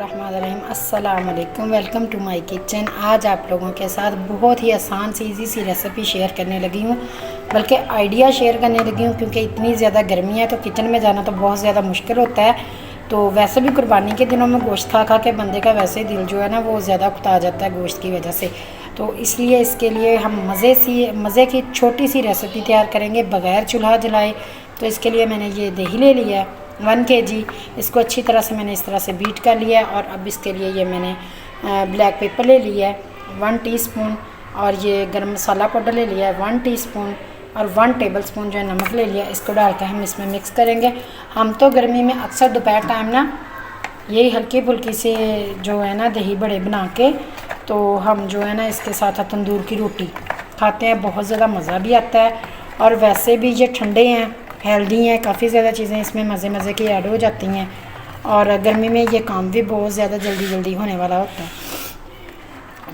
बिस्मिल्लाहिर्रहमानिर्रहीम। अस्सलाम वालेकुम, वेलकम टू माय किचन। आज आप लोगों के साथ बहुत ही आसान सी इजी सी रेसिपी शेयर करने लगी हूँ, बल्कि आइडिया शेयर करने लगी हूँ, क्योंकि इतनी ज़्यादा गर्मी है तो किचन में जाना तो बहुत ज़्यादा मुश्किल होता है। तो वैसे भी कुर्बानी के दिनों में गोश्त खा खा के बंदे का वैसे ही दिल जो है ना वो ज़्यादा उकता जाता है गोश्त की वजह से। तो इसलिए इसके लिए हम मज़े की छोटी सी रेसिपी तैयार करेंगे बग़ैर चूल्हा जलाए। तो इसके लिए मैंने ये दही ले लिया है 1 kg। इसको अच्छी तरह से मैंने इस तरह से बीट कर लिया है। और अब इसके लिए ये मैंने ब्लैक पेपर ले लिया है 1 टीस्पून, और ये गरम मसाला पाउडर ले लिया है 1 टीस्पून, और 1 टेबलस्पून जो है नमक ले लिया। इसको डालकर हम इसमें मिक्स करेंगे। हम तो गर्मी में अक्सर दोपहर टाइम ना यही हल्की फुल्की से जो है ना दही बड़े बना के तो हम जो है ना इसके साथ तंदूर की रोटी खाते हैं, बहुत ज़्यादा मज़ा भी आता है। और वैसे भी ये ठंडे हैं, हेल्दी हैं, काफ़ी ज़्यादा चीज़ें इसमें मज़े की ऐड हो जाती हैं। और गर्मी में ये काम भी बहुत ज़्यादा जल्दी होने वाला होता है।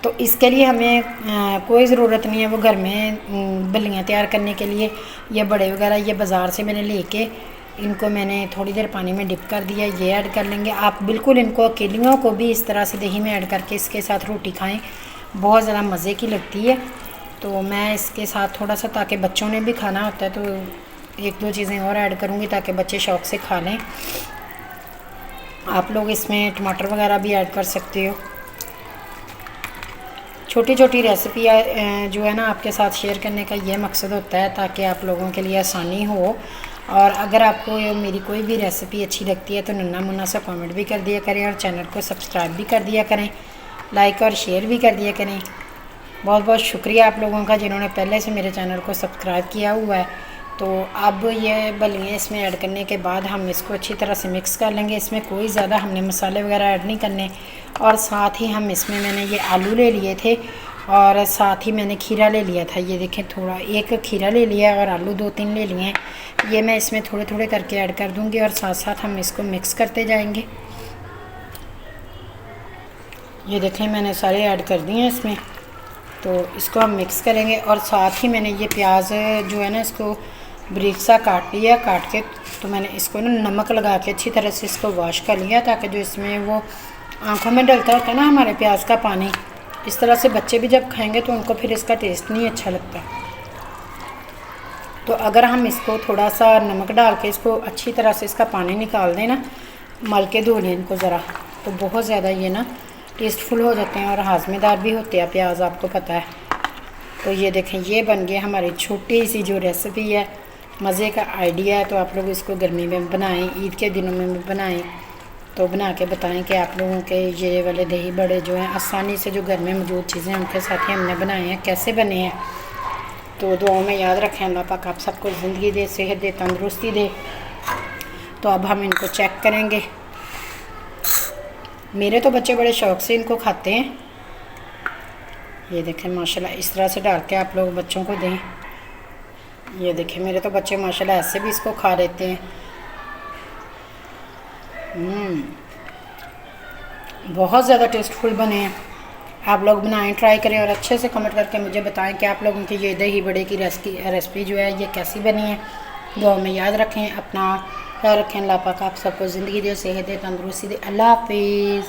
तो इसके लिए हमें कोई ज़रूरत नहीं है वो घर में बल्लियाँ तैयार करने के लिए। ये बड़े वगैरह ये बाज़ार से मैंने लेके इनको मैंने थोड़ी देर पानी में डिप कर दिया, ये ऐड कर लेंगे। आप बिल्कुल इनको अकेलियों को भी इस तरह से दही में ऐड करके इसके साथ रोटी खाएं, बहुत ज़्यादा मज़े की लगती है। तो मैं इसके साथ थोड़ा सा, ताकि बच्चों ने भी खाना होता है, तो 1-2 चीज़ें और ऐड करूँगी ताकि बच्चे शौक़ से खा लें। आप लोग इसमें टमाटर वगैरह भी ऐड कर सकते हो। छोटी छोटी रेसिपी जो है ना आपके साथ शेयर करने का ये मकसद होता है ताकि आप लोगों के लिए आसानी हो। और अगर आपको मेरी कोई भी रेसिपी अच्छी लगती है तो नन्ना मुन्ना सा कमेंट भी कर दिया करें, और चैनल को सब्सक्राइब भी कर दिया करें, लाइक और शेयर भी कर दिया करें। बहुत बहुत शुक्रिया आप लोगों का जिन्होंने पहले से मेरे चैनल को सब्सक्राइब किया हुआ है। तो अब ये बलियाँ इसमें ऐड करने के बाद हम इसको अच्छी तरह से मिक्स कर लेंगे। इसमें कोई ज़्यादा हमने मसाले वगैरह ऐड नहीं करने। और साथ ही हम इसमें मैंने ये आलू ले लिए थे, और साथ ही मैंने खीरा ले लिया था। ये देखें, थोड़ा एक खीरा ले लिया और आलू 2-3 ले लिए हैं। ये मैं इसमें थोड़े थोड़े करके ऐड कर दूँगी, और साथ साथ हम इसको मिक्स करते जाएंगे। ये देखें मैंने सारे ऐड कर दिए हैं इसमें। तो इसको हम मिक्स करेंगे। और साथ ही मैंने ये प्याज जो है ना इसको बारीक सा काट लिया, काट के तो मैंने इसको ना नमक लगा के अच्छी तरह से इसको वॉश कर लिया, ताकि जो इसमें वो आँखों में डलता होता है ना हमारे प्याज का पानी, इस तरह से बच्चे भी जब खाएंगे तो उनको फिर इसका टेस्ट नहीं अच्छा लगता। तो अगर हम इसको थोड़ा सा नमक डाल के इसको अच्छी तरह से इसका पानी निकाल दें ना, मल के धो लें इनको ज़रा, तो बहुत ज़्यादा ये ना टेस्टफुल हो जाते हैं और हाजमेदार भी होते हैं प्याज, आपको पता है। तो ये देखें, ये बन गया हमारी छोटी सी जो रेसिपी है, मज़े का आइडिया है। तो आप लोग इसको गर्मी में बनाएं, ईद के दिनों में बनाएं, तो बना के बताएं कि आप लोगों के ये वाले दही बड़े जो हैं आसानी से जो घर में मौजूद चीज़ें उनके साथ ही हमने बनाए हैं, कैसे बने हैं। तो दुआओं में याद रखें, अल्लाह पाक आप सबको ज़िंदगी दे, सेहत दे, तंदुरुस्ती दे। तो अब हम इनको चेक करेंगे। मेरे तो बच्चे बड़े शौक़ से इनको खाते हैं। ये देखें माशाल्लाह, इस तरह से डाल के आप लोग बच्चों को दें। ये देखें मेरे तो बच्चे माशाल्लाह ऐसे भी इसको खा लेते हैं। बहुत ज़्यादा टेस्टफुल बने हैं। आप लोग बनाएं, ट्राई करें, और अच्छे से कमेंट करके मुझे बताएं कि आप लोगों की ये दही बड़े की रेसिपी जो है ये कैसी बनी है। दुआ में याद रखें, अपना ख्याल रखें। अल्लाह पाक आप सबको ज़िंदगी दे, सेहत दे, तंदुरुस्ती दे। अल्लाह हाफिज़।